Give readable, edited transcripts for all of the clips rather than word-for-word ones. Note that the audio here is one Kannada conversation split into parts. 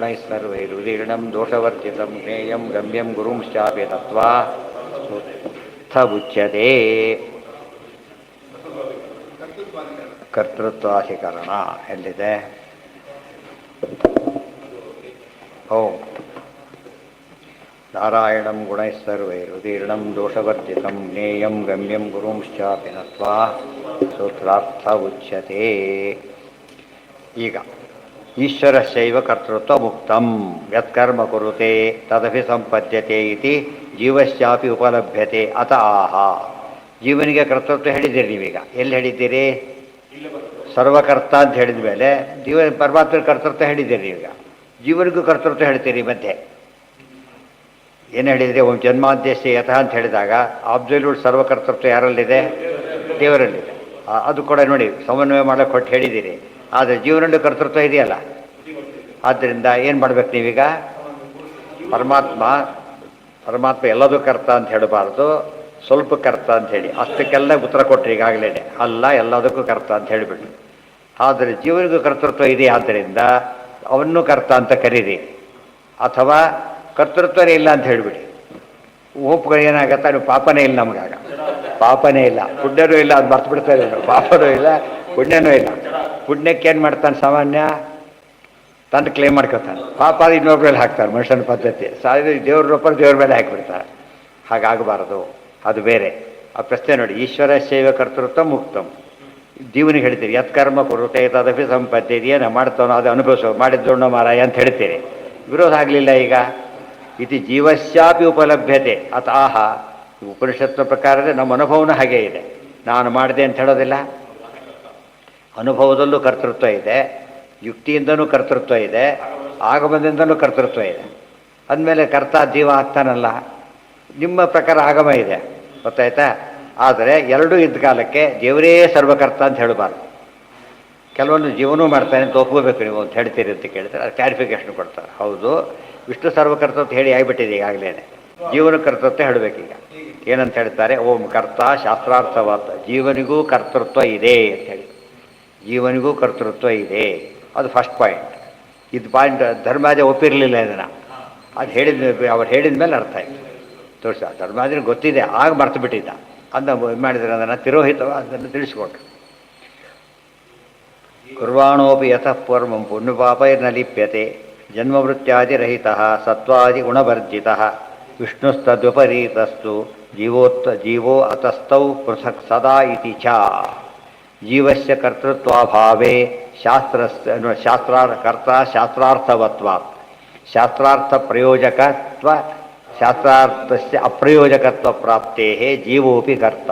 ಗುಣೈಸ್ಸರ್ವೈರುದೀರ್ಣಂ ದೋಷವರ್ಜಿತಂ ಜ್ಞೇಯಂ ಗಮ್ಯಂ ಗುರುಂಶ್ಚಾಪಿ ತತ್ವಾ ಸ್ಥಬುಚ್ಯತೆ. ಕರ್ತೃತ್ವಾಧಿಕರಣ ಎಲ್ಲಿದೆ? ಓಂ ನಾರಾಯಣಂ ಗುಣೈಸ್ಸರ್ವೈರುದೀರ್ಣಂ ದೋಷವರ್ಜಿತಂ ಜ್ಞೇಯಂ ಗಮ್ಯಂ ಗುರುಂಶ್ಚಾಪಿ ನತ್ವಾ ಸೂತ್ರಾರ್ಥ ಉಚ್ಯತೆ. ಈಗ ಈಶ್ವರಸ್ಯೈವ ಕರ್ತೃತ್ವ ಮುಕ್ತಂ ಯತ್ಕರ್ಮ ಕುರುತೆ ತದಪಿ ಸಂಪದ್ಯತೆ ಇತಿ ಜೀವಶ್ಚಾಪಿ ಉಪಲಭ್ಯತೆ ಅತ ಆಹ. ಜೀವನಿಗೆ ಕರ್ತೃತ್ವ ಹೇಳಿದ್ದೀರಿ ನೀವೀಗ. ಎಲ್ಲಿ ಹೇಳಿದ್ದೀರಿ? ಸರ್ವಕರ್ತ ಅಂತ ಹೇಳಿದ ಮೇಲೆ ಪರಮಾತ್ಮ ಕರ್ತೃತ್ವ ಹೇಳಿದ್ದೀರಿ ನೀವೀಗ. ಜೀವನಿಗೂ ಕರ್ತೃತ್ವ ಹೇಳ್ತೀರಿ ಮಧ್ಯೆ. ಏನು ಹೇಳಿದರೆ ಒಂದು ಜನ್ಮಾದ್ಯಸ್ಯ ಯಥಾ ಅಂತ ಹೇಳಿದಾಗ ಅಬ್ಸಲ್ಯೂಟ್ ಸರ್ವಕರ್ತೃತ್ವ ಯಾರಲ್ಲಿದೆ? ದೇವರಲ್ಲಿದೆ. ಅದು ಕೂಡ ನೋಡಿ ಸಮನ್ವಯ ಮಾಡೋಕ್ಕೆ ಕೊಟ್ಟು ಹೇಳಿದ್ದೀರಿ. ಆದರೆ ಜೀವನಲ್ಲೂ ಕರ್ತೃತ್ವ ಇದೆಯಲ್ಲ. ಆದ್ದರಿಂದ ಏನು ಮಾಡ್ಬೇಕು ನೀವೀಗ? ಪರಮಾತ್ಮ ಎಲ್ಲದೂ ಕರ್ತ ಅಂತ ಹೇಳಬಾರ್ದು, ಸ್ವಲ್ಪ ಕರ್ತ ಅಂತ ಹೇಳಿ ಅಷ್ಟಕ್ಕೆಲ್ಲ ಉತ್ತರ ಕೊಟ್ಟರೆ ಈಗಾಗಲೇ ಅಲ್ಲ ಎಲ್ಲದಕ್ಕೂ ಕರ್ತ ಅಂತ ಹೇಳಿಬಿಟ್ಟು. ಆದರೆ ಜೀವನಿಗೂ ಕರ್ತೃತ್ವ ಇದೆ, ಆದ್ದರಿಂದ ಅವನ್ನೂ ಕರ್ತ ಅಂತ ಕರೀರಿ. ಅಥವಾ ಕರ್ತೃತ್ವನೇ ಇಲ್ಲ ಅಂತ ಹೇಳಿಬಿಡಿ. ಒಪ್ಕೊಂಡು ಏನಾಗತ್ತೆ? ನೀವು ಪಾಪನೇ ಇಲ್ಲ ನಮಗಾಗ. ಪಾಪನೇ ಇಲ್ಲ, ಪುಣ್ಯನೂ ಇಲ್ಲ, ಅದು ಮರ್ತು ಬಿಡ್ತಾರೆ. ಪಾಪನೂ ಇಲ್ಲ, ಪುಣ್ಯನೂ ಇಲ್ಲ. ಪುಣ್ಯಕ್ಕೆ ಏನು ಮಾಡ್ತಾನೆ? ಸಾಮಾನ್ಯ ತಂದು ಕ್ಲೇಮ್ ಮಾಡ್ಕೊತಾನೆ. ಪಾಪ ಅದು ಇನ್ನೊಬ್ಬರ ಮೇಲೆ ಹಾಕ್ತಾರೆ. ಮನುಷ್ಯನ ಪದ್ಧತಿ ದೇವ್ರ ರೂಪ ದೇವ್ರ ಮೇಲೆ ಹಾಕಿಬಿಡ್ತಾರೆ. ಹಾಗಾಗಬಾರದು, ಅದು ಬೇರೆ. ಆ ಪ್ರಶ್ನೆ ನೋಡಿ, ಈಶ್ವರ ಸೇವೆ ಕರ್ತೃತ್ವ ಮುಕ್ತಂ. ಜೀವನಿಗೆ ಹೇಳ್ತೀರಿ ಯತ್ಕರ್ಮ ಕುರುತೆ ತದಪಿ ಸಂಪತ್ತಿ. ಏನು ಮಾಡ್ತಾನೋ ಅದು ಅನುಭವಿಸೋ, ಮಾಡಿದ್ದೋಣ ಮಾರಾಯ ಅಂತ ಹೇಳ್ತೀರಿ. ವಿರೋಧ ಆಗಲಿಲ್ಲ. ಈಗ ಇತಿ ಜೀವಶ್ಯಾಪಿ ಉಪಲಭ್ಯತೆ ಅತಾಹ. ಉಪನಿಷತ್ನ ಪ್ರಕಾರವೇ ನಮ್ಮ ಅನುಭವನೂ ಹಾಗೇ ಇದೆ. ನಾನು ಮಾಡಿದೆ ಅಂತ ಹೇಳೋದಿಲ್ಲ. ಅನುಭವದಲ್ಲೂ ಕರ್ತೃತ್ವ ಇದೆ, ಯುಕ್ತಿಯಿಂದನೂ ಕರ್ತೃತ್ವ ಇದೆ, ಆಗಮದಿಂದಲೂ ಕರ್ತೃತ್ವ ಇದೆ. ಅಂದಮೇಲೆ ಕರ್ತ ಜೀವ ಆಗ್ತಾನಲ್ಲ. ನಿಮ್ಮ ಪ್ರಕಾರ ಆಗಮ ಇದೆ, ಗೊತ್ತಾಯ್ತಾ? ಆದರೆ ಎರಡೂ ಇದ್ದ ಕಾಲಕ್ಕೆ ದೇವರೇ ಸರ್ವಕರ್ತ ಅಂತ ಹೇಳಬಾರ್ದು. ಕೆಲವೊಂದು ಜೀವನೂ ಮಾಡ್ತಾನೆ ಅಂತ ಒಪ್ಕೋಬೇಕು ನೀವು ಅಂತ ಹೇಳ್ತೀರಿ ಅಂತ ಕೇಳಿದ್ರೆ ಅದು ಕ್ಲಾರಿಫಿಕೇಶನ್ ಕೊಡ್ತಾರೆ. ಹೌದು, ವಿಷ್ಣು ಸರ್ವಕರ್ತ ಅಂತ ಹೇಳಿ ಆಗಿಬಿಟ್ಟಿದೆ ಈಗಾಗಲೇ. ಜೀವನ ಕರ್ತೃತ್ವ ಹೇಳಬೇಕೀಗ. ಏನಂತ ಹೇಳ್ತಾರೆ? ಓಂ ಕರ್ತ ಶಾಸ್ತ್ರಾರ್ಥವಾದ. ಜೀವನಿಗೂ ಕರ್ತೃತ್ವ ಇದೆ ಅಂತ ಹೇಳಿ. ಜೀವನಿಗೂ ಕರ್ತೃತ್ವ ಇದೆ, ಅದು ಫಸ್ಟ್ ಪಾಯಿಂಟ್. ಇದು ಪಾಯಿಂಟ್ ಧರ್ಮಾಜ ಒಪ್ಪಿರಲಿಲ್ಲ ಇದನ್ನು. ಅದು ಅವ್ರು ಹೇಳಿದ ಮೇಲೆ ಅರ್ಥ ಆಯಿತು. ತೋರಿಸ ಧರ್ಮಾಜನ ಗೊತ್ತಿದೆ, ಆಗ ಮರ್ತು ಬಿಟ್ಟಿದ್ದ. ಅದನ್ನು ಮಾಡಿದರೆ ಅದನ್ನು ತಿರೋಹಿತವಾಗಿ ಅದನ್ನು ತಿಳಿಸ್ಕೊಟ್ರು. ಕುರ್ವಾಣೋಪಿ ಯತಃ ಪೂರ್ವಂ ಪುಣ್ಯಪಾಪೈರ್ನ ಲಿಪ್ಯತೆ ಜನ್ಮವೃತ್ಯಾದಿರಹಿತ ಸತ್ವಾದಿ ಗುಣವರ್ಜಿತ ವಿಷ್ಣುಸ್ತದ್ವಿಪರೀತಸ್ತು ಜೀವೋ ಅತಸ್ಥೌ ಪೃಥಕ್ ಸದಾ ಇತಿ ಚ. ಜೀವಸ್ಯ ಕರ್ತೃತ್ವಾಭಾವೇ ಶಾಸ್ತ್ರಾರ್ಥವತ್ವಾತ್ ಶಾಸ್ತ್ರಾರ್ಥ ಪ್ರಯೋಜಕತ್ವ ಶಾಸ್ತ್ರಾರ್ಥಸ್ಯ ಅಪ್ರಯೋಜಕತ್ವ ಪ್ರಾಪ್ತೇ ಜೀವೋಪಿ ಕರ್ತ.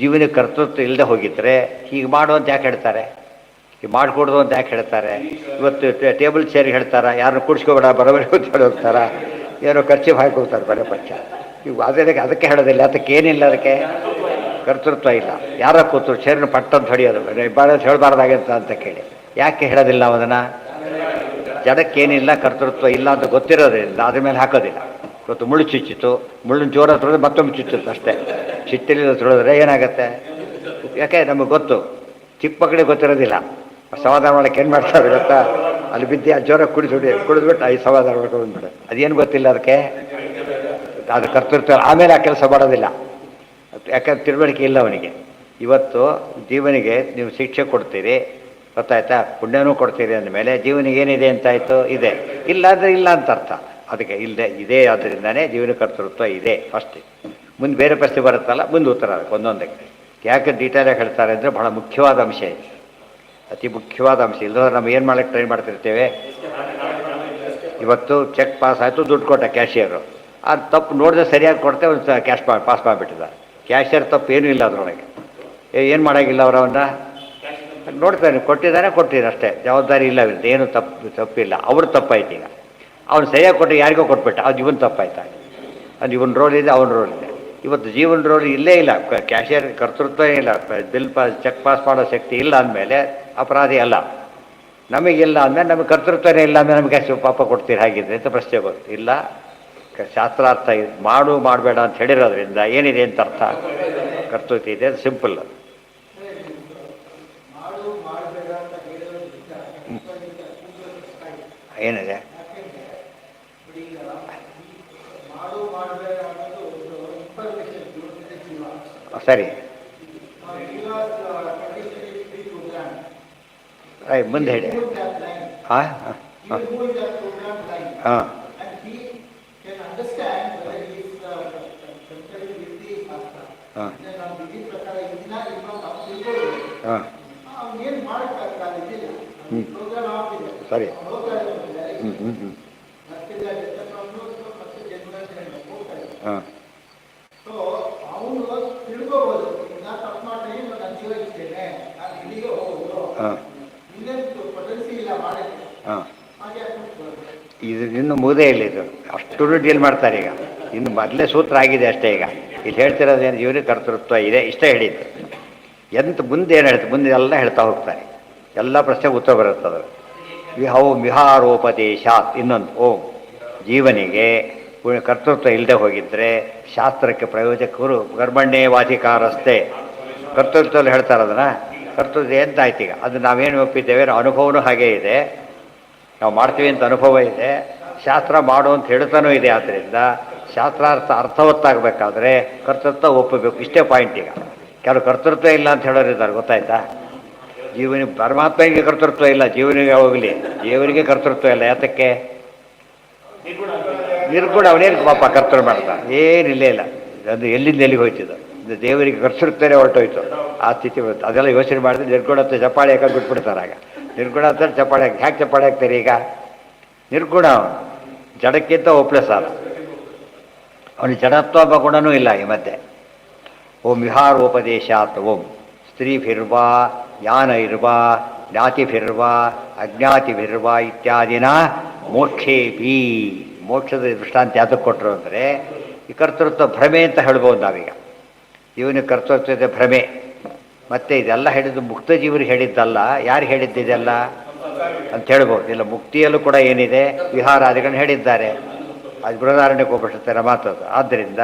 ಜೀವನಿಗೆ ಕರ್ತೃತ್ವ ಇಲ್ಲದೆ ಹೋಗಿದ್ರೆ ಹೀಗೆ ಮಾಡುವಂತ ಯಾಕೆ ಹೇಳ್ತಾರೆ? ಹೀಗೆ ಮಾಡಿಕೊಡೋದು ಅಂತ ಯಾಕೆ ಹೇಳ್ತಾರೆ? ಇವತ್ತು ಟೇಬಲ್ ಚೇರಿಗೆ ಹೇಳ್ತಾರೆ, ಯಾರನ್ನು ಕೂಡಿಸ್ಕೋಬೇಡ ಬರಬೇಡ ಅಂತ ಹೇಳಿ ಹೋಗ್ತಾರೆ. ಏನೋ ಖರ್ಚು ಹಾಕೋಗ್ತಾರೆ ಬರೋ ಪಕ್ಷ. ಇವು ಅದಕ್ಕೆ ಹೇಳೋದಿಲ್ಲ. ಅದಕ್ಕೇನಿಲ್ಲ, ಅದಕ್ಕೆ ಕರ್ತೃತ್ವ ಇಲ್ಲ. ಯಾರ ಕೂತರು ಚೇರನ್ನು ಪಟ್ಟಂತ ಹೊಡೆಯೋದು ಭಾಳ ಹೇಳಬಾರ್ದಾಗಂತ ಅಂತ ಕೇಳಿ ಯಾಕೆ ಹೇಳೋದಿಲ್ಲ ನಾವು ಅದನ್ನು? ಜಡಕ್ಕೇನಿಲ್ಲ, ಕರ್ತೃತ್ವ ಇಲ್ಲ ಅಂತ ಗೊತ್ತಿರೋದ್ರಿಂದ ಅದ್ರ ಮೇಲೆ ಹಾಕೋದಿಲ್ಲ. ಇವತ್ತು ಮುಳ್ಳು ಚುಚ್ಚಿತು, ಮುಳ್ಳಿನ ಜೋರ ತೊಳೆದ್ರೆ ಮತ್ತೊಮ್ಮೆ ಚುಚ್ಚುತ್ತೆ ಅಷ್ಟೇ. ಚಿಟ್ಟಿಲಿಂದ ತೊಳೆದ್ರೆ ಏನಾಗುತ್ತೆ? ಯಾಕೆ ನಮಗೆ ಗೊತ್ತು, ಚಿಕ್ಕ ಮಕ್ಕಳಿಗೆ ಗೊತ್ತಿರೋದಿಲ್ಲ. ಸಮಾಧಾನ ಮಾಡೋಕ್ಕೆ ಏನು ಮಾಡ್ತಾರೆ ಗೊತ್ತಾ? ಅಲ್ಲಿ ಬಿದ್ದು ಆ ಜೋರ ಕುಡಿದ್ಬಿಟ್ಟು ಈ ಸಮಾಧಾನ ಮಾಡ್ಕೊಂಡು ಬಂದ್ಬಿಡು. ಅದೇನು ಗೊತ್ತಿಲ್ಲ ಅದಕ್ಕೆ, ಅದು ಕರ್ತೃತ್ವ. ಆಮೇಲೆ ಆ ಕೆಲಸ ಮಾಡೋದಿಲ್ಲ, ಯಾಕಂದ್ರೆ ತಿಳುವಳಿಕೆ ಇಲ್ಲ ಅವನಿಗೆ. ಇವತ್ತು ಜೀವನಿಗೆ ನೀವು ಶಿಕ್ಷೆ ಕೊಡ್ತೀರಿ, ಗೊತ್ತಾಯ್ತಾ? ಪುಣ್ಯನೂ ಕೊಡ್ತೀರಿ ಅಂದಮೇಲೆ ಜೀವನಿಗೆ ಏನಿದೆ ಅಂತಾಯಿತು? ಇದೆ. ಇಲ್ಲ ಅಂದರೆ ಇಲ್ಲ ಅಂತ ಅರ್ಥ. ಅದಕ್ಕೆ ಇಲ್ಲದೆ ಇದೆ, ಆದ್ದರಿಂದನೇ ಜೀವನ ಕರ್ತೃತ್ವ ಇದೆ ಫಸ್ಟ್. ಮುಂದೆ ಬೇರೆ ಪ್ರಶ್ನೆ ಬರುತ್ತಲ್ಲ, ಮುಂದೆ ಉತ್ತರ ಅದಕ್ಕೆ ಒಂದೊಂದಕ್ಕೆ. ಯಾಕೆ ಡೀಟೇಲಾಗಿ ಹೇಳ್ತಾರೆ ಅಂದರೆ ಬಹಳ ಮುಖ್ಯವಾದ ಅಂಶ ಇದೆ, ಅತಿ ಮುಖ್ಯವಾದ ಅಂಶ. ಇಲ್ಲದ್ರೆ ನಾವು ಏನು ಮಾಡೋಕ್ಕೆ ಟ್ರೈ ಮಾಡ್ತಿರ್ತೇವೆ? ಇವತ್ತು ಚೆಕ್ ಪಾಸ್ ಆಯಿತು, ದುಡ್ಡು ಕೊಟ್ಟ ಕ್ಯಾಶಿಯರು. ಅದು ತಪ್ಪು ನೋಡಿದ್ರೆ ಸರಿಯಾಗಿ ಕೊಡ್ತೇವೆ, ಒಂದು ಕ್ಯಾಶ್ ಪಾಸ್ ಮಾಡಿಬಿಟ್ಟಿದ್ದಾರೆ. ಕ್ಯಾಶಿಯರ್ ತಪ್ಪು ಏನೂ ಇಲ್ಲ ಅದರೊಳಗೆ, ಏನು ಮಾಡೋಂಗಿಲ್ಲ. ಅವರವನ್ನ ನೋಡ್ತಾನೆ, ಕೊಟ್ಟಿದ್ದಾನೆ ಅಷ್ಟೇ, ಜವಾಬ್ದಾರಿ ಇಲ್ಲ ಇರುತ್ತೆ, ಏನು ತಪ್ಪಿಲ್ಲ. ಅವ್ರು ತಪ್ಪಾಯ್ತು. ಈಗ ಅವ್ನು ಸರಿಯಾಗಿ ಕೊಟ್ಟು ಯಾರಿಗೋ ಕೊಟ್ಬಿಟ್ಟ, ಅದು ಇವನ್ ತಪ್ಪಾಯ್ತಾ? ಅದು ಇವನ್ ರೋಲ್ ಇದೆ, ಅವನ ರೋಲ್ ಇದೆ. ಇವತ್ತು ಜೀವನ ರೋಲ್ ಇಲ್ಲೇ ಇಲ್ಲ, ಕ್ಯಾಶಿಯರ್ ಕರ್ತೃತ್ವ ಇಲ್ಲ, ಬಿಲ್ ಚೆಕ್ ಪಾಸ್ ಮಾಡೋ ಶಕ್ತಿ ಇಲ್ಲ ಅಂದಮೇಲೆ ಅಪರಾಧಿ ಅಲ್ಲ. ನಮಗಿಲ್ಲ ಅಂದಮೇಲೆ ನಮಗೆ ಕರ್ತೃತ್ವನೇ ಇಲ್ಲ ಅಂದರೆ ನಮಗೆ ಅಷ್ಟು ಪಾಪ ಕೊಡ್ತೀರಿ ಹಾಗಿದ್ರೆ ಅಂತ ಪ್ರಶ್ನೆ ಬರುತ್ತೆ. ಇಲ್ಲ, ಶಾಸ್ತ್ರಾರ್ಥ ಮಾಡಬೇಡ ಅಂತ ಹೇಳಿರೋದ್ರಿಂದ ಏನಿದೆ ಅಂತ ಅರ್ಥ? ಕರ್ತೃತ್ವ ಇದೆ, ಅದು ಸಿಂಪಲ್. ಏನಿದೆ ಸರಿ ಮುಂದೆ ಹೇಳಿ. ಹಾಂ ಹಾಂ ಹಾಂ ಹಾಂ ಹಾಂ ಹಾಂ ಸರಿ ಹಾಂ ಹಾಂ ಹಾಂ ಇದು ಇನ್ನು ಮುಗಿದೇ ಇಲ್ಲ. ಇದು ಅಷ್ಟು ಡೀಲ್ ಮಾಡ್ತಾರೆ ಈಗ. ಇನ್ನು ಮೊದಲೇ ಸೂತ್ರ ಆಗಿದೆ ಅಷ್ಟೇ. ಈಗ ಇಲ್ಲಿ ಹೇಳ್ತಿರೋದೇನು ಜೀವನ ಕರ್ತೃತ್ವ ಇದೆ ಇಷ್ಟೇ ಹೇಳಿದ್ದು. ಮುಂದೆ ಏನು ಹೇಳ್ತಾರೆ, ಮುಂದೆ ಎಲ್ಲ ಹೇಳ್ತಾ ಹೋಗ್ತಾರೆ. ಎಲ್ಲ ಪ್ರಶ್ನೆಗೆ ಉತ್ತರ ಬರುತ್ತದೆ. ವಿಹಾರೋಪದೇಶಾತ್ ಇನ್ನೊಂದು ಓಂ ಜೀವನಿಗೆ ಕರ್ತೃತ್ವ ಇಲ್ಲದೆ ಹೋಗಿದ್ರೆ ಶಾಸ್ತ್ರಕ್ಕೆ ಪ್ರಯೋಜಕರು ಕರ್ಮಣ್ಯೇವಾಧಿಕಾರಸ್ಥೆ ಕರ್ತೃತ್ವದಲ್ಲಿ ಹೇಳ್ತಾರೆ. ಅದನ್ನು ಕರ್ತೃತ್ವ ಎಂತ ಆಯ್ತು ಈಗ ಅದು ನಾವೇನು ಒಪ್ಪಿದ್ದೇವೆ, ಅನುಭವನೂ ಹಾಗೇ ಇದೆ, ನಾವು ಮಾಡ್ತೀವಿ ಅಂತ ಅನುಭವ ಇದೆ, ಶಾಸ್ತ್ರ ಮಾಡು ಅಂತ ಹೇಳ್ತಾನೂ ಇದೆ. ಆದ್ದರಿಂದ ಶಾಸ್ತ್ರಾರ್ಥ ಅರ್ಥವತ್ತಾಗಬೇಕಾದ್ರೆ ಕರ್ತೃತ್ವ ಒಪ್ಪಬೇಕು. ಇಷ್ಟೇ ಪಾಯಿಂಟ್. ಈಗ ಕೆಲವು ಕರ್ತೃತ್ವ ಇಲ್ಲ ಅಂತ ಹೇಳೋರಿದ್ದಾರೆ, ಗೊತ್ತಾಯ್ತಾ? ಜೀವನಿಗೆ ಪರಮಾತ್ಮನಿಗೆ ಕರ್ತೃತ್ವ ಇಲ್ಲ, ಜೀವನಿಗೆ ಹೋಗಲಿ ದೇವರಿಗೆ ಕರ್ತೃತ್ವ ಇಲ್ಲ. ಯಾತಕ್ಕೆ? ನಿರ್ಗುಣ. ಅವನೇನು ಪಾಪ ಕರ್ತೃ ಮಾಡ್ತಾನೆ, ಏನಿಲ್ಲೇ ಇಲ್ಲ. ಅದು ಎಲ್ಲಿಂದ ಎಲ್ಲಿಗೆ ಹೋಯ್ತಿದ್ದು, ದೇವರಿಗೆ ಕರ್ತೃತ್ವನೇ ಹೊರಟೋಯ್ತು. ಆ ಸ್ಥಿತಿ ಬರುತ್ತೆ. ಅದೆಲ್ಲ ಯೋಚನೆ ಮಾಡಿದ್ರೆ ನಿರ್ಗುಣತ್ವ ಚಪ್ಪಾಳೆ ಹಾಕಿ ಬಿಟ್ಬಿಡ್ತಾರೆ. ಆಗ ನಿರ್ಗುಣ ಅಂತ ಚಪ್ಪಾಳೆ ಹ್ಯಾಕೆ ಚಪ್ಪಾಳೆ ಹಾಕ್ತಾರೆ? ಈಗ ನಿರ್ಗುಣ ಅವನು ಜಡಕ್ಕಿಂತ ಒಪ್ಲೆ ಸಾಲ. ಅವನಿಗೆ ಜಡತ್ವ ಎಂಬ ಗುಣನೂ ಇಲ್ಲ ಈ ಮಧ್ಯೆ. ಓಂ ವಿಹಾರೋಪದೇಶಾತ್ ಓಂ ಸ್ತ್ರೀಭಿರ್ವಾ ಯಾನೈರ್ವಾ ಜ್ಞಾತಿಭಿರ್ವಾ ಅಜ್ಞಾತಿಭಿರ್ವಾ ಇತ್ಯಾದಿನ ಮೋಕ್ಷೇಪಿ. ಮೋಕ್ಷದ ದೃಷ್ಟಾಂತ ಯಾತಕ್ಕೆ ಕೊಟ್ಟರು ಅಂದರೆ ಈ ಕರ್ತೃತ್ವ ಭ್ರಮೆ ಅಂತ ಹೇಳ್ಬೋದು ನಾವೀಗ. ಇವನಿಗೆ ಕರ್ತೃತ್ವದ ಭ್ರಮೆ. ಮತ್ತು ಇದೆಲ್ಲ ಹೇಳಿದ್ದು ಮುಕ್ತ ಜೀವರಿಗೆ ಹೇಳಿದ್ದಲ್ಲ. ಯಾರು ಹೇಳಿದ್ದಿದೆಲ್ಲ ಅಂತ ಹೇಳ್ಬೋದು. ಇಲ್ಲ, ಮುಕ್ತಿಯಲ್ಲೂ ಕೂಡ ಏನಿದೆ ವಿಹಾರಾದಿಗಳನ್ನ ಹೇಳಿದ್ದಾರೆ. ಅದು ಬೃಹದಾರಣ್ಯಕ್ಕೆ ಒಬ್ಬರ್ತಾರೆ ಮಾತದು. ಆದ್ದರಿಂದ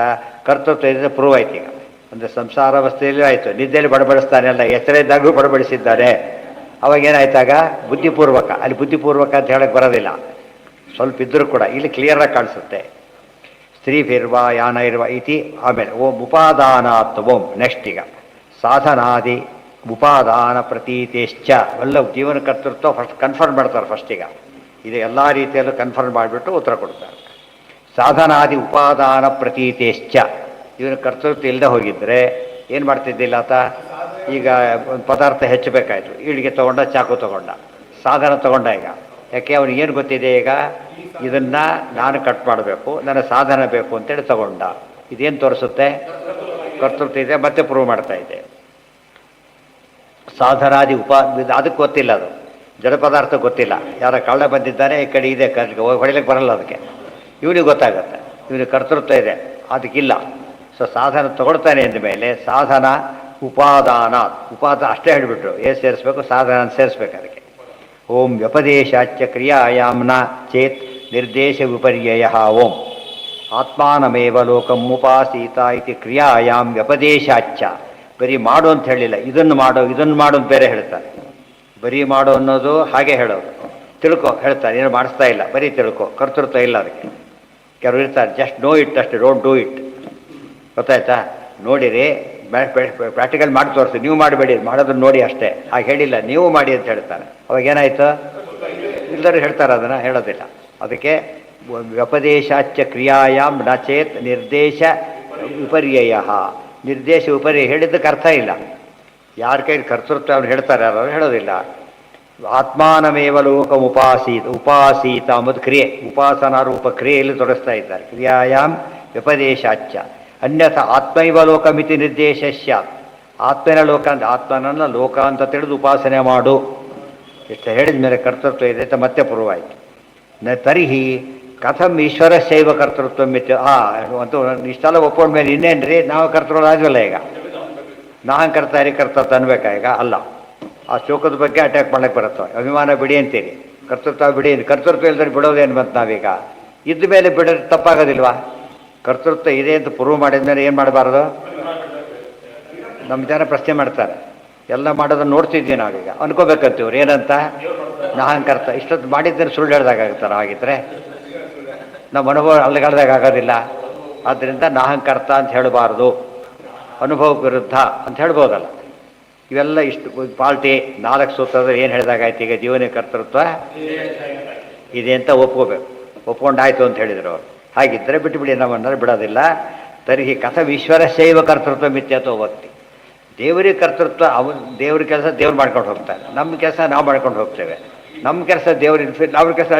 ಕರ್ತೃತ್ವ ಇದ್ದರೆ ಪ್ರೂವ್ ಆಯ್ತು. ಈಗ ಅಂದರೆ ಸಂಸಾರ ಅವಸ್ಥೆಯಲ್ಲೂ ಆಯಿತು, ನಿದ್ದೆಯಲ್ಲಿ ಬಡಬಡಿಸ್ತಾನೆ, ಎಲ್ಲ ಎಚ್ಚರ ಇದ್ದಾಗೂ ಬಡಬಡಿಸಿದ್ದಾರೆ. ಅವಾಗೇನಾಯ್ತಾಗ ಬುದ್ಧಿಪೂರ್ವಕ. ಅಲ್ಲಿ ಬುದ್ಧಿಪೂರ್ವಕ ಅಂತ ಹೇಳಕ್ಕೆ ಬರೋದಿಲ್ಲ, ಸ್ವಲ್ಪ ಇದ್ದರೂ ಕೂಡ ಇಲ್ಲಿ ಕ್ಲಿಯರಾಗಿ ಕಾಣಿಸುತ್ತೆ. ಸ್ತ್ರೀಭಿರ್ವಾ ಯಾನೈರ್ವ ಇತಿ. ಆಮೇಲೆ ಓಂ ಉಪಾದಾನಾತ್ ಓಂ. ನೆಕ್ಸ್ಟ್ ಈಗ ಸಾಧನಾದಿ ಉಪಾದಾನ ಪ್ರತೀತೇಶ್ಚ. ಎಲ್ಲ ಜೀವನ ಕರ್ತೃತ್ವ ಫಸ್ಟ್ ಕನ್ಫರ್ಮ್ ಮಾಡ್ತಾರೆ. ಫಸ್ಟ್ ಈಗ ಇದು ಎಲ್ಲ ರೀತಿಯಲ್ಲೂ ಕನ್ಫರ್ಮ್ ಮಾಡಿಬಿಟ್ಟು ಉತ್ತರ ಕೊಡ್ತಾರೆ. ಸಾಧನಾದಿ ಉಪಾದಾನ ಪ್ರತೀತೇಶ್ಚ. ಇವನ ಕರ್ತೃತ್ವ ಇಲ್ಲದೆ ಹೋಗಿದ್ದರೆ ಏನು ಮಾಡ್ತಿದ್ದಿಲ್ಲ ಆತ? ಈಗ ಒಂದು ಪದಾರ್ಥ ಹೆಚ್ಚಬೇಕಾಯ್ತು, ಈಳಿಗೆ ತೊಗೊಂಡ, ಚಾಕು ತೊಗೊಂಡ, ಸಾಧನ ತೊಗೊಂಡ. ಈಗ ಯಾಕೆ ಅವನಿಗೆ ಏನು ಗೊತ್ತಿದೆ? ಈಗ ಇದನ್ನು ನಾನು ಕಟ್ ಮಾಡಬೇಕು, ನನ್ನ ಸಾಧನ ಬೇಕು ಅಂತೇಳಿ ತಗೊಂಡ. ಇದೇನು ತೋರಿಸುತ್ತೆ? ಕರ್ತೃತ್ವ ಇದೆ. ಮತ್ತೆ ಪ್ರೂವ್ ಮಾಡ್ತಾ ಇದೆ. ಸಾಧನಾದಿ ಅದಕ್ಕೆ ಗೊತ್ತಿಲ್ಲ, ಅದು ಜಡ ಪದಾರ್ಥ ಗೊತ್ತಿಲ್ಲ. ಯಾರ ಕಳ್ಳ ಬಂದಿದ್ದಾನೆ, ಈ ಕಡೆ ಇದೆ, ಹೊಡಿಲಿಕ್ಕೆ ಬರಲ್ಲ ಅದಕ್ಕೆ. ಇವನಿಗೆ ಗೊತ್ತಾಗುತ್ತೆ ಇವನಿಗೆ ಕರ್ತೃತ್ವ ಇದೆ, ಅದಕ್ಕಿಲ್ಲ. ಸೊ ಸಾಧನ ತಗೊಳ್ತಾನೆ ಅಂದಮೇಲೆ ಸಾಧನ ಉಪಾದಾನ ಅಷ್ಟೇ ಹೇಳಿಬಿಟ್ರು. ಏನು ಸೇರಿಸ್ಬೇಕು? ಸಾಧನ ಸೇರಿಸ್ಬೇಕು ಅದಕ್ಕೆ. ಓಂ ವ್ಯಪದೇಶಾಚ್ಯ ಕ್ರಿಯಾಯಾಮ್ನ ಚೇತ್ ನಿರ್ದೇಶ ವಿಪರ್ಯಯ. ಓಂ ಆತ್ಮಾನಮೇವ ಲೋಕಂ ಉಪಾಸೀತ ಇತಿ ಕ್ರಿಯಾಯಾಮ್ ವ್ಯಪದೇಶಾಚ್ಯ. ಬರೀ ಮಾಡು ಅಂತ ಹೇಳಿಲ್ಲ, ಇದನ್ನು ಮಾಡು ಅಂತ ಬೇರೆ ಹೇಳ್ತಾರೆ. ಬರೀ ಮಾಡು ಅನ್ನೋದು ಹಾಗೆ ಹೇಳೋದು. ತಿಳ್ಕೊ ಹೇಳ್ತಾರೆ, ಏನು ಮಾಡಿಸ್ತಾ ಇಲ್ಲ, ಬರೀ ತಿಳ್ಕೊ. ಕರ್ತೃತ್ವ ಇಲ್ಲ ಅದಕ್ಕೆ. ಕೆಲವರು ಇರ್ತಾರೆ, ಜಸ್ಟ್ ನೋ ಇಟ್ ಅಷ್ಟೇ, ಡೋಂಟ್ ಡೂ ಇಟ್. ಗೊತ್ತಾಯ್ತಾ? ನೋಡಿರಿ, ಪ್ರಾಕ್ಟಿಕಲ್ ಮಾಡಿ ತೋರಿಸಿ, ನೀವು ಮಾಡಬೇಡಿ, ಮಾಡೋದನ್ನು ನೋಡಿ ಅಷ್ಟೇ. ಹಾಗೆ ಹೇಳಿಲ್ಲ, ನೀವು ಮಾಡಿ ಅಂತ ಹೇಳ್ತಾರೆ. ಅವಾಗ ಏನಾಯಿತು? ಎಲ್ಲರೂ ಹೇಳ್ತಾರೆ, ಅದನ್ನು ಹೇಳೋದಿಲ್ಲ. ಅದಕ್ಕೆ ವ್ಯಪದೇಶಾಚ್ಯ ಕ್ರಿಯಾಯಾಮ್ ನ ಚೇತ್ ನಿರ್ದೇಶ ವಿಪರ್ಯಯ. ನಿರ್ದೇಶ ವಿಪರ್ಯಯ ಹೇಳಿದ್ದಕ್ಕೆ ಅರ್ಥ ಇಲ್ಲ. ಯಾರ ಕೈಲಿ ಕರ್ತೃತ್ವ ಅವ್ರು ಹೇಳ್ತಾರೆ, ಯಾರು ಹೇಳೋದಿಲ್ಲ. ಆತ್ಮಾನಮೇವ ಲೋಕಂ ಉಪಾಸೀತ ಅಂಬುದು ಕ್ರಿಯೆ, ಉಪಾಸನಾ ರೂಪ ಕ್ರಿಯೆಯಲ್ಲಿ ತೋರಿಸ್ತಾ ಇದ್ದಾರೆ. ಕ್ರಿಯಾಯಾಮ್ ವ್ಯಪದೇಶಾಚ್ಯ ಅನ್ಯಥ ಆತ್ಮೈವ ಲೋಕಮಿತಿ ನಿರ್ದೇಶ ಸ್ಯಾತ್. ಆತ್ಮನ ಲೋಕ ಅಂತ, ಆತ್ಮನನ್ನ ಲೋಕ ಅಂತ ತಿಳಿದು ಉಪಾಸನೆ ಮಾಡು. ಇಷ್ಟು ಹೇಳಿದ ಮೇಲೆ ಕರ್ತೃತ್ವ ಇದೆ ಅಂತ ಮತ್ತೆ ಪ್ರೂವ್ ಆಯಿತು. ತರ್ಹಿ ಕಥಂ ಈಶ್ವರ ಶೈವ ಕರ್ತೃತ್ವ ಮಿತಿ. ಅಂತೂ ಇಷ್ಟೆಲ್ಲ ಒಪ್ಕೊಂಡ ಮೇಲೆ ಇನ್ನೇನು ರೀ, ನಾವು ಕರ್ತೃಗಳಾಗಲ್ಲ. ಈಗ ನಾನ್ ಕರ್ತೃತ್ವ ಅನ್ಬೇಕಾ? ಈಗ ಅಲ್ಲ. ಆ ಶ್ಲೋಕದ ಬಗ್ಗೆ ಅಟ್ಯಾಕ್ ಮಾಡಕ್ಕೆ ಬರುತ್ತವೆ. ಅಭಿಮಾನ ಬಿಡಿ ಅಂತೀರಿ, ಕರ್ತೃತ್ವ ಬಿಡಿ. ಕರ್ತೃತ್ವ ಇಲ್ದರೆ ಬಿಡೋದೇನು ಬಂತು ನಾವೀಗ? ಇದ್ದ ಮೇಲೆ ಬಿಡೋದು ತಪ್ಪಾಗೋದಿಲ್ವಾ? ಕರ್ತೃತ್ವ ಇದೆ ಅಂತ ಪ್ರೂವ್ ಮಾಡಿದ ಮೇಲೆ ಏನು ಮಾಡಬಾರ್ದು? ನಮ್ಮ ಜನ ಪ್ರಶ್ನೆ ಮಾಡ್ತಾರೆ, ಎಲ್ಲ ಮಾಡೋದನ್ನು ನೋಡ್ತಿದ್ವಿ ನಾವೀಗ. ಅನ್ಕೋಬೇಕಂತೀವ್ರು ಏನಂತ? ನಾಹಂಕರ್ತ ಇಷ್ಟೊತ್ತು ಮಾಡಿದ್ದರೆ ಸುಳ್ಳು ಹೇಳ್ದಾಗುತ್ತಾರೆ ಹಾಗಿದ್ರೆ ನಮ್ಮ ಅನುಭವ ಅಲ್ಲಿಗಾಡ್ದಾಗ ಆಗೋದಿಲ್ಲ. ಆದ್ದರಿಂದ ನಾಹಂಕರ್ತ ಅಂತ ಹೇಳಬಾರ್ದು, ಅನುಭವ ವಿರುದ್ಧ ಅಂತ ಹೇಳ್ಬೋದಲ್ಲ. ಇವೆಲ್ಲ ಇಷ್ಟು ಪಾಲ್ಟಿ 4 ಸೂತ್ರದಲ್ಲಿ ಏನು ಹೇಳಿದಾಗಾಯ್ತು, ಈಗ ಜೀವನ ಕರ್ತೃತ್ವ ಇದೆ ಅಂತ ಒಪ್ಕೋಬೇಕು. ಒಪ್ಕೊಂಡಾಯ್ತು ಅಂತ ಹೇಳಿದರು. ಹಾಗಿದ್ದರೆ ಬಿಟ್ಟುಬಿಡಿ, ನಮ್ಮನ್ನು ಬಿಡೋದಿಲ್ಲ. ತರ್ಹಿ ಕಥವೀಶ್ವರ ಶೈವ ಕರ್ತೃತ್ವ ಮಿಥ್ಯತ್ವ ಭಕ್ತಿ. ದೇವರಿಗೆ ಕರ್ತೃತ್ವ, ಅವನು ದೇವ್ರ ಕೆಲಸ ದೇವ್ರು ಮಾಡ್ಕೊಂಡು ಹೋಗ್ತಾನೆ, ನಮ್ಮ ಕೆಲಸ ನಾವು ಮಾಡ್ಕೊಂಡು ಹೋಗ್ತೇವೆ. ನಮ್ಮ ಕೆಲಸ ದೇವ್ರ ಅವ್ರ ಕೆಲಸ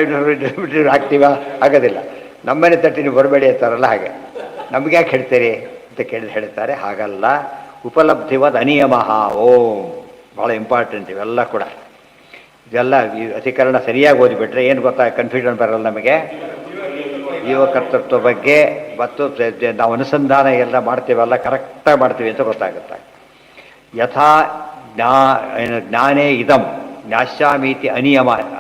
ಆಗ್ತೀವ ಆಗೋದಿಲ್ಲ. ನಮ್ಮನೆ ತಟ್ಟಿ ನೀವು ಬರಬೇಡಿ ಅಂತಾರಲ್ಲ ಹಾಗೆ. ನಮ್ಗೆ ಯಾಕೆ ಹೇಳ್ತೀರಿ ಅಂತ ಹೇಳ್ತಾರೆ. ಹಾಗಲ್ಲ, ಉಪಲಬ್ಧಿವಾದ ಅನಿಯಮಃ ಓಂ, ಭಾಳ ಇಂಪಾರ್ಟೆಂಟ್ ಇವೆಲ್ಲ ಕೂಡ. ಇದೆಲ್ಲ ಈ ಅಧಿಕರಣ ಸರಿಯಾಗಿ ಓದಿಬಿಟ್ರೆ ಏನು ಗೊತ್ತಾ, ಕನ್ಫ್ಯೂಷನ್ ಬರಲ್ಲ ನಮಗೆ. ಜೀವಕರ್ತೃತ್ವ ಬಗ್ಗೆ ಮತ್ತು ನಾವು ಅನುಸಂಧಾನ ಎಲ್ಲ ಮಾಡ್ತೀವಲ್ಲ, ಕರೆಕ್ಟಾಗಿ ಮಾಡ್ತೀವಿ ಅಂತ ಗೊತ್ತಾಗುತ್ತೆ. ಯಥಾ ಜ್ಞಾನೇ ಇದಂ ಜ್ಞಾಸ್ಯಾಮೀತಿ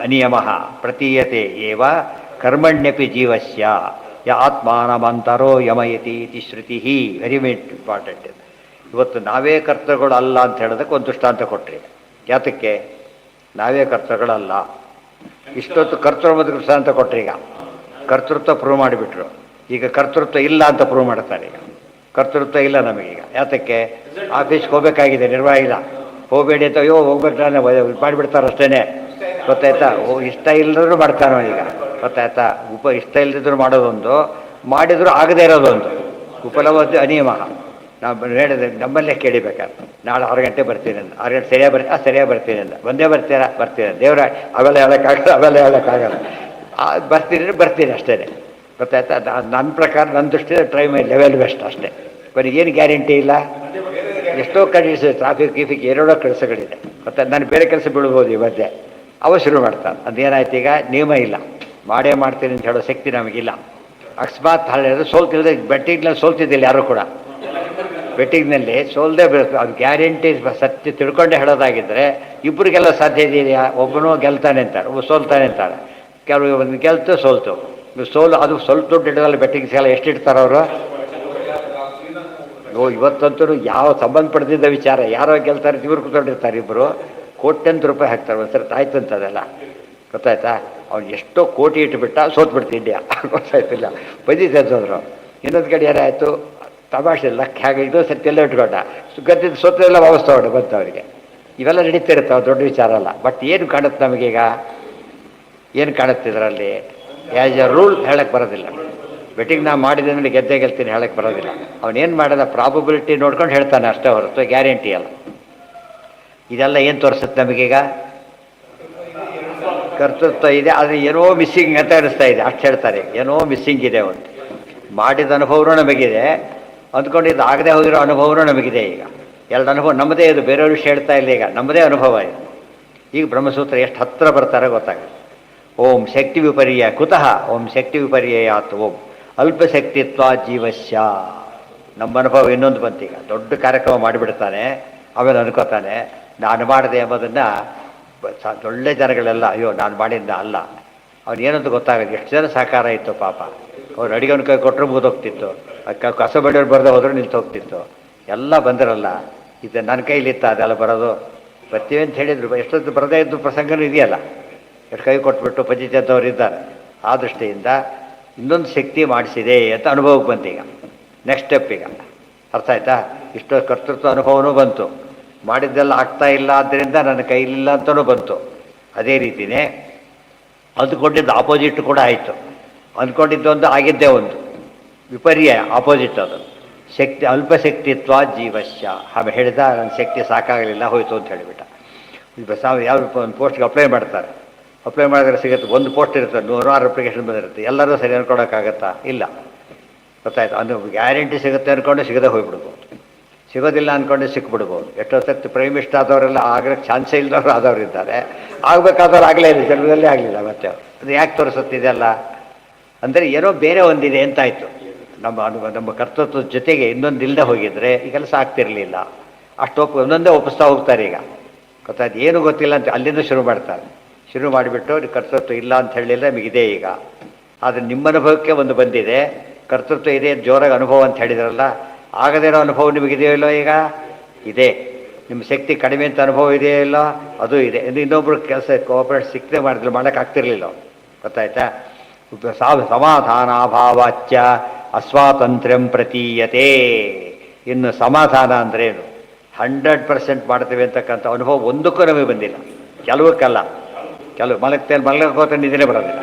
ಅನಿಯಮಃ ಪ್ರತೀಯತೆ ಏವ ಕರ್ಮಣ್ಯಪಿ ಜೀವಸ್ಯ ಯ ಆತ್ಮಾನಮಂತರೋ ಯಮಯತಿ ಇತಿ ಶ್ರುತಿ. ವೆರಿ ಇಂಪಾರ್ಟೆಂಟ್ ಇದು. ಇವತ್ತು ನಾವೇ ಕರ್ತೃಗಳು ಅಲ್ಲ ಅಂತ ಹೇಳೋದಕ್ಕೆ ಒಂದು ದೃಷ್ಟಾಂತ ಕೊಟ್ರಿ. ಯಾತಕ್ಕೆ ನಾವೇ ಕರ್ತೃಗಳಲ್ಲ? ಇಷ್ಟೊತ್ತು ಕರ್ತೃ ದೃಷ್ಟಾಂತ ಕೊಟ್ರಿ. ಈಗ ಕರ್ತೃತ್ವ ಪ್ರೂವ್ ಮಾಡಿಬಿಟ್ರು. ಈಗ ಕರ್ತೃತ್ವ ಇಲ್ಲ ಅಂತ ಪ್ರೂವ್ ಮಾಡ್ತಾರೆ. ಈಗ ಕರ್ತೃತ್ವ ಇಲ್ಲ ನಮಗೀಗ. ಯಾತಕ್ಕೆ? ಆಫೀಸ್ಗೆ ಹೋಗಬೇಕಾಗಿದೆ, ನಿರ್ವಾಹ ಇಲ್ಲ, ಹೋಗಬೇಡಿ ಅಂತ. ಅಯ್ಯೋ ಹೋಗ್ಬೇಕು, ನಾನು ಮಾಡಿಬಿಡ್ತಾರೆ ಅಷ್ಟೇ. ಗೊತ್ತಾಯ್ತಾ? ಇಷ್ಟ ಇಲ್ಲದ್ರೂ ಮಾಡ್ತಾನೋ ಈಗ. ಗೊತ್ತಾಯ್ತಾ? ಇಷ್ಟ ಇಲ್ಲದಿದ್ರು ಮಾಡೋದೊಂದು, ಮಾಡಿದ್ರು ಆಗದೇ ಇರೋದೊಂದು. ಉಪಲಬ್ಧಿ ಅನಿಯಮ. ನಾವು ಹೇಳಿದ್ರೆ ನಮ್ಮಲ್ಲೇ ಕೇಳಿಬೇಕಾದ್ರೆ, ನಾಳೆ 6 ಗಂಟೆ ಬರ್ತೀನಿ ಅಂತ. 6 ಗಂಟೆ ಸರಿಯಾಗಿ ಬರ್ತೀನಿ ಅಂತ. ಒಂದೇ ಬರ್ತೀನಿ ದೇವ್ರ ಅವೆಲ್ಲ ಹೇಳೋಕ್ಕಾಗಲ್ಲ. ಬರ್ತೀನಿ ಅಷ್ಟೇ. ಗೊತ್ತಾಯ್ತಾ? ನನ್ನ ಪ್ರಕಾರ, ನನ್ನ ದೃಷ್ಟಿಯಲ್ಲಿ ಟ್ರೈ ಮಾಡಿ ಲೆವೆಲ್ ಬೆಸ್ಟ್ ಅಷ್ಟೇ. ಏನು ಗ್ಯಾರಂಟಿ ಇಲ್ಲ. ಎಷ್ಟೋ ಕಂಡೀಷನ್, ಟ್ರಾಫಿಕ್ ಎರಡೋ ಕೆಲಸಗಳಿದೆ. ಮತ್ತು ನಾನು ಬೇರೆ ಕೆಲಸ ಬಿಡ್ಬೋದು ಈ ಮಧ್ಯೆ. ಅವ ಶುರು ಮಾಡ್ತಾನೆ. ಅದೇನಾಯ್ತು, ಈಗ ನಿಯಮ ಇಲ್ಲ, ಮಾಡೇ ಮಾಡ್ತೀನಿ ಅಂತ ಹೇಳೋ ಶಕ್ತಿ ನಮಗಿಲ್ಲ. ಅಕಸ್ಮಾತ್ ಹೇಳಿದ್ರೆ ಸೋಲ್ತಿಲ್ಲದೆ, ಬೆಟ್ಟಿಂಗ್ನಲ್ಲಿ ಸೋಲ್ತಿದ್ದಿಲ್ಲ ಯಾರೂ ಕೂಡ. ಬೆಟ್ಟಿಂಗ್ನಲ್ಲಿ ಸೋಲ್ದೇ ಬರುತ್ತೆ, ಅದು ಗ್ಯಾರಂಟಿ ಸತ್ಯ ತಿಳ್ಕೊಂಡೆ ಹೇಳೋದಾಗಿದ್ದರೆ ಇಬ್ಬರಿಗೆಲ್ಲ ಸಾಧ್ಯ ಇದೆಯಾ? ಒಬ್ಬನೂ ಗೆಲ್ತಾನೆ ಅಂತಾರೆ, ಒಬ್ಬ ಸೋಲ್ತಾನೆ ಅಂತಾರೆ. ಕೆಲವು ಒಂದು ಗೆಲ್ತು ಸೋಲ್ತು. ಸೋಲು ಅದು ಸ್ವಲ್ಪ ದುಡ್ಡು ಇಡೋದಲ್ಲ. ಬೆಟ್ಟಿಂಗ್ಸ್ ಎಲ್ಲ ಎಷ್ಟು ಇಡ್ತಾರೆ ಅವರು? ಇವತ್ತಂತೂ ಯಾವ ಸಂಬಂಧ ಪಡೆದಿದ್ದ ವಿಚಾರ, ಯಾರೋ ಗೆಲ್ತಾರೆ, ಇವ್ರು ಕೂತ್ಕೊಂಡಿರ್ತಾರೆ, ಇಬ್ಬರು ಕೋಟ್ಯಂತ ರೂಪಾಯಿ ಹಾಕ್ತಾರೆ. ಒಂದ್ಸರಿ ಆಯ್ತು ಅಂತದೆಲ್ಲ. ಗೊತ್ತಾಯ್ತಾ? ಅವ್ನು ಎಷ್ಟೋ ಕೋಟಿ ಇಟ್ಬಿಟ್ಟ, ಸೋತ್ಬಿಡ್ತು ಇಂಡಿಯಾ. ಗೊತ್ತಾಯ್ತಿಲ್ಲ, ಬದಿ ತೆಗೆದೋದ್ರು. ಇನ್ನೊಂದು ಕಡೆ ಏನಾಯಿತು, ತಮಾಷೆ ಲಕ್ ಹೇಗೆ ಇದು ಸತ್ಯೆಲ್ಲ ಇಟ್ಕೊಂಡ, ಗದ್ದಿದ್ದು ಸೋತೆಲ್ಲ ವಾಪಸ್ ತಗೊಂಡು ಬಂತು ಅವರಿಗೆ. ಇವೆಲ್ಲ ನಡೀತಿರ್ತಾವೆ, ದೊಡ್ಡ ವಿಚಾರ ಅಲ್ಲ. ಬಟ್ ಏನು ಕಾಣುತ್ತೆ ನಮಗೀಗ? ಏನು ಕಾಣುತ್ತೆ ಇದರಲ್ಲಿ? ಆ್ಯಸ್ ಎ ರೂಲ್ ಹೇಳಕ್ಕೆ ಬರೋದಿಲ್ಲ. ಬೆಟ್ಟಿಂಗ್ ನಾವು ಮಾಡಿದೆ ಅಂದರೆ ಗೆಲ್ತೀನಿ ಹೇಳಕ್ಕೆ ಬರೋದಿಲ್ಲ. ಅವನೇನು ಮಾಡೋದ ಪ್ರಾಬಬಿಲಿಟಿ ನೋಡ್ಕೊಂಡು ಹೇಳ್ತಾನೆ ಅಷ್ಟೇ ಹೊರತು ಗ್ಯಾರಂಟಿ ಅಲ್ಲ. ಇದೆಲ್ಲ ಏನು ತೋರಿಸುತ್ತೆ ನಮಗೀಗ? ಕರ್ತೃತ್ವ ಇದೆ, ಆದರೆ ಏನೋ ಮಿಸ್ಸಿಂಗ್ ಅಂತ ಅನಿಸ್ತಾ ಇದೆ, ಅಷ್ಟು ಹೇಳ್ತಾರೆ. ಏನೋ ಮಿಸ್ಸಿಂಗ್ ಇದೆ. ಒಂದು ಮಾಡಿದ ಅನುಭವನೂ ನಮಗಿದೆ, ಅಂದ್ಕೊಂಡಿದ್ದು ಆಗದೆ ಹೋಗಿರೋ ಅನುಭವನೂ ನಮಗಿದೆ. ಈಗ ಎರಡು ಅನುಭವ ನಮ್ಮದೇ. ಇದು ಬೇರೆಯವ್ರ ವಿಷಯ ಹೇಳ್ತಾ ಇಲ್ಲ, ಈಗ ನಮ್ಮದೇ ಅನುಭವ ಇದು. ಈಗ ಬ್ರಹ್ಮಸೂತ್ರ ಎಷ್ಟು ಹತ್ತಿರ ಬರ್ತಾರೆ ಗೊತ್ತಾಗುತ್ತೆ. ಓಂ ಶಕ್ತಿ ವಿಪರ್ಯ ಕುತಃ ಓಂ ಶಕ್ತಿ ವಿಪರ್ಯಾತ್ ಓಂ ಅಲ್ಪಶಕ್ತಿತ್ವ ಜೀವಸ್ಯ. ನಮ್ಮ ಅನುಭವ ಇನ್ನೊಂದು ಬಂತೀಗ. ದೊಡ್ಡ ಕಾರ್ಯಕ್ರಮ ಮಾಡಿಬಿಡ್ತಾನೆ, ಆಮೇಲೆ ಅನ್ಕೋತಾನೆ ನಾನು ಮಾಡಿದೆ ಎಂಬುದನ್ನು. ಒಳ್ಳೆ ಜನಗಳೆಲ್ಲ ಅಯ್ಯೋ ನಾನು ಮಾಡಿದ್ದ ಅಲ್ಲ, ಅವ್ನು ಏನಂತ ಗೊತ್ತಾಗಲ್ಲ. ಎಷ್ಟು ಜನ ಸಹಕಾರ ಇತ್ತು ಪಾಪ. ಅವ್ರು ಅಡಿಗೆನ ಕೈ ಕೊಟ್ಟರು ಮುಗಿದೋಗ್ತಿತ್ತು, ಕಸ ಬಡಿಯೋರು ಬರದೆ ಹೋದ್ರು ನಿಂತು ಹೋಗ್ತಿತ್ತು. ಎಲ್ಲ ಬಂದಿರಲ್ಲ. ಇದು ನನ್ನ ಕೈಲಿತ್ತ ಅದೆಲ್ಲ ಬರೋದು. ಬರ್ತೀವಿ ಅಂತ ಹೇಳಿದ್ರು, ಎಷ್ಟೊತ್ತು ಬರದೇ ಇದ್ದು ಪ್ರಸಂಗನೂ ಇದೆಯಲ್ಲ. ಎಷ್ಟು ಕೈ ಕೊಟ್ಬಿಟ್ಟು ಪಂಚಾಯತ್ದವ್ರು ಇದ್ದಾರೆ. ಆ ದೃಷ್ಟಿಯಿಂದ ಇನ್ನೊಂದು ಶಕ್ತಿ ಮಾಡಿಸಿದೆ ಅಂತ ಅನುಭವಕ್ಕೆ ಬಂತು. ಈಗ ನೆಕ್ಸ್ಟ್ ಸ್ಟೆಪ್ ಈಗ ಅರ್ಥ ಆಯ್ತಾ? ಇಷ್ಟು ಕರ್ತೃತ್ವ ಅನುಭವನೂ ಬಂತು, ಮಾಡಿದ್ದೆಲ್ಲ ಆಗ್ತಾ ಇಲ್ಲ ಆದ್ದರಿಂದ ನನ್ನ ಕೈಲಿಲ್ಲ ಅಂತಲೂ ಬಂತು. ಅದೇ ರೀತಿಯೇ ಅಂದ್ಕೊಂಡಿದ್ದು ಆಪೋಸಿಟ್ ಕೂಡ ಆಯಿತು. ಅಂದ್ಕೊಂಡಿದ್ದೊಂದು ಆಗಿದ್ದೇ ಒಂದು ವಿಪರ್ಯ ಆಪೋಸಿಟ್. ಅದು ಶಕ್ತಿ ಅಲ್ಪಶಕ್ತಿತ್ವ ಜೀವಸ್ಯ. ಹಾಗೆ ಹೇಳಿದ ನನ್ನ ಶಕ್ತಿ ಸಾಕಾಗಲಿಲ್ಲ ಹೋಯ್ತು ಅಂತ ಹೇಳಿಬಿಟ್ಟ. ಯಾವ ಒಂದು ಪೋಸ್ಟ್ಗೆ ಅಪ್ಲೈ ಮಾಡ್ತಾರೆ, ಅಪ್ಲೈ ಮಾಡಿದ್ರೆ ಸಿಗುತ್ತೆ. ಒಂದು ಪೋಸ್ಟ್ ಇರುತ್ತೆ, 100 ಅಪ್ಲಿಕೇಶನ್ ಬಂದಿರುತ್ತೆ. ಎಲ್ಲರೂ ಸರಿ ಅನ್ಕೊಳಕ್ಕಾಗತ್ತಾ? ಇಲ್ಲ. ಗೊತ್ತಾಯ್ತು? ಅದು ಗ್ಯಾರಂಟಿ ಸಿಗುತ್ತೆ ಅಂದ್ಕೊಂಡು ಸಿಗದೆ ಹೋಗ್ಬಿಡ್ಬೋದು, ಸಿಗೋದಿಲ್ಲ ಅಂದ್ಕೊಂಡು ಸಿಕ್ಬಿಡ್ಬೋದು. ಎಷ್ಟೋ ಸರ್ತಿ ಪ್ರೈಮ್ ಮಿನಿಸ್ಟರ್ ಆದವರೆಲ್ಲ ಆಗಕ್ಕೆ ಚಾನ್ಸೇ ಇಲ್ಲದವ್ರು ಆದವ್ರು ಇದ್ದಾರೆ, ಆಗಬೇಕಾದವ್ರು ಆಗಲೇ ಇಲ್ಲ, ಜನ್ಮದಲ್ಲೇ ಆಗಲಿಲ್ಲ. ಮತ್ತೆ ಅದು ಯಾಕೆ ತೋರಿಸುತ್ತಿದೆಯಲ್ಲ ಅಂದರೆ ಏನೋ ಬೇರೆ ಒಂದಿದೆ ಅಂತಾಯಿತು. ನಮ್ಮ ಕರ್ತೃತ್ವದ ಜೊತೆಗೆ ಇನ್ನೊಂದು ಇಲ್ಲದೆ ಹೋಗಿದ್ರೆ ಈ ಕೆಲಸ ಆಗ್ತಿರಲಿಲ್ಲ. ಅಷ್ಟು ಒಂದೊಂದೇ ಒಪ್ಪಿಸ್ತಾ ಹೋಗ್ತಾರೆ. ಈಗ ಗೊತ್ತಾಯ್ತು? ಏನು ಗೊತ್ತಿಲ್ಲ ಅಂತ ಅಲ್ಲಿಂದ ಶುರು ಮಾಡ್ತಾರೆ. ಶುರು ಮಾಡಿಬಿಟ್ಟು ಕರ್ತೃತ್ವ ಇಲ್ಲ ಅಂತ ಹೇಳಲಿಲ್ಲ, ನಮಗಿದೆ ಈಗ. ಆದರೆ ನಿಮ್ಮ ಅನುಭವಕ್ಕೆ ಒಂದು ಬಂದಿದೆ, ಕರ್ತೃತ್ವ ಇದೆ ಜೋರಾಗಿ ಅನುಭವ ಅಂತ ಹೇಳಿದ್ರಲ್ಲ, ಆಗದೇ ಇರೋ ಅನುಭವ ನಿಮಗಿದೆಯೋ ಇಲ್ಲೋ? ಈಗ ಇದೆ. ನಿಮ್ಮ ಶಕ್ತಿ ಕಡಿಮೆ ಅಂತ ಅನುಭವ ಇದೆಯೋ ಇಲ್ಲ ಅದು ಇದೆ. ಇನ್ನೊಬ್ರು ಕೆಲಸ ಕೋಆಪರೇಟ್ ಸಿಕ್ಕದೆ ಮಾಡಿದ್ರೆ ಮಾಡೋಕ್ಕಾಗ್ತಿರ್ಲಿಲ್ಲ ಅವ್ರು. ಗೊತ್ತಾಯ್ತಾ? ಸಮಾಧಾನಾಭಾವಾಚ್ಯ ಅಸ್ವಾತಂತ್ರ್ಯಂ ಪ್ರತೀಯತೆ. ಇನ್ನು ಸಮಾಧಾನ ಅಂದ್ರೇನು? 100% ಮಾಡ್ತೇವೆ ಅಂತಕ್ಕಂಥ ಅನುಭವ ಒಂದಕ್ಕೂ ನಮಗೆ ಬಂದಿಲ್ಲ. ಕೆಲವಕ್ಕಲ್ಲ, ಕೆಲವು ಮಲಗೋತ ನಿದ್ದೆ ಬರೋದಿಲ್ಲ,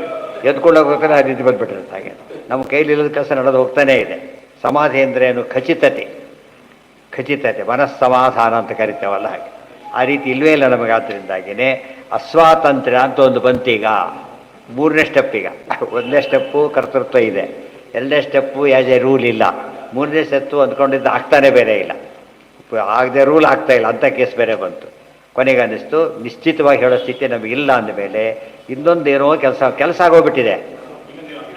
ಎದ್ಕೊಂಡು ಹೋಗ್ಬೇಕಾದ್ರೆ ನಿದ್ದೆ ಬಂದುಬಿಟ್ಟಿರುತ್ತೆ. ಹಾಗೆ ನಮ್ಮ ಕೈಲಿ ಇಲ್ಲದ ಕೆಲಸ ನಡೆದು ಹೋಗ್ತಾನೇ ಇದೆ. ಸಮಾಧಿ ಅಂದ್ರೇನು? ಖಚಿತತೆ. ಮನಸ್ಸಮಾಧಾನ ಅಂತ ಕರಿತೇವಲ್ಲ, ಹಾಗೆ ಆ ರೀತಿ ಇಲ್ವೇ ಇಲ್ಲ ನಮಗೆ. ಆದ್ದರಿಂದಾಗಿಯೇ ಅಸ್ವಾತಂತ್ರ್ಯ ಅಂತ ಒಂದು ಬಂತೀಗ. 3ನೇ ಸ್ಟೆಪ್. ಈಗ 1ನೇ ಸ್ಟೆಪ್ಪು ಕರ್ತೃತ್ವ ಇದೆ, 2ನೇ ಸ್ಟೆಪ್ಪು ಆ್ಯಸ್ ಎ ರೂಲ್ ಇಲ್ಲ, 3ನೇ ಸ್ಟೆಪ್ಪು ಅಂದ್ಕೊಂಡಿದ್ದು ಆಗ್ತಾನೆ ಬೇರೆ ಇಲ್ಲ, ಆಗದೆ ರೂಲ್ ಆಗ್ತಾ ಇಲ್ಲ ಅಂಥ ಕೇಸ್ ಬೇರೆ ಬಂತು. ಕೊನೆಗೆ ಅನ್ನಿಸ್ತು ನಿಶ್ಚಿತವಾಗಿ ಹೇಳೋ ಸ್ಥಿತಿ ನಮಗಿಲ್ಲ ಅಂದಮೇಲೆ ಇನ್ನೊಂದು ಏನೋ ಕೆಲಸ ಆಗೋಗ್ಬಿಟ್ಟಿದೆ.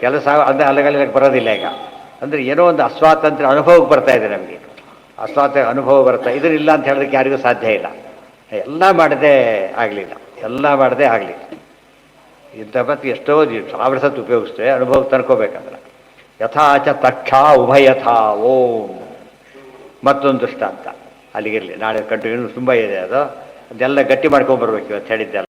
ಕೆಲಸ ಅಂದರೆ ಅಲ್ಲಗಲ್ಲಿಗೆ ಬರೋದಿಲ್ಲ ಈಗ. ಅಂದರೆ ಏನೋ ಒಂದು ಅಸ್ವಾತಂತ್ರ್ಯ ಅನುಭವಕ್ಕೆ ಬರ್ತಾ ಇದೆ ನಮಗೆ. ಅಸ್ವಾತಂತ್ರ್ಯ ಅನುಭವ ಬರ್ತಾ ಇದರಿಲ್ಲ ಅಂತ ಹೇಳೋದಕ್ಕೆ ಯಾರಿಗೂ ಸಾಧ್ಯ ಇಲ್ಲ. ಎಲ್ಲ ಮಾಡದೆ ಆಗಲಿಲ್ಲ. ಇಂಥ ಮತ್ತು ಎಷ್ಟೋ 1000 ಸತ್ತು ಉಪಯೋಗಿಸ್ತೇವೆ ಅನುಭವಕ್ಕೆ ತನ್ಕೋಬೇಕಂದ್ರೆ. ಯಥಾಚ ತಕ್ಷ ಉಭಯಥಾ ಓಂ. ಮತ್ತೊಂದು ದೃಷ್ಟಾಂತ ಅಲ್ಲಿಗಿರಲಿ, ನಾಳೆ ಕಂಟಿನ್ಯೂ ತುಂಬ ಇದೆ ಅದು. ಅದೆಲ್ಲ ಗಟ್ಟಿ ಮಾಡ್ಕೊಂಬರ್ಬೇಕು ಇವತ್ತು ಹೇಳಿದ್ದೆಲ್ಲ.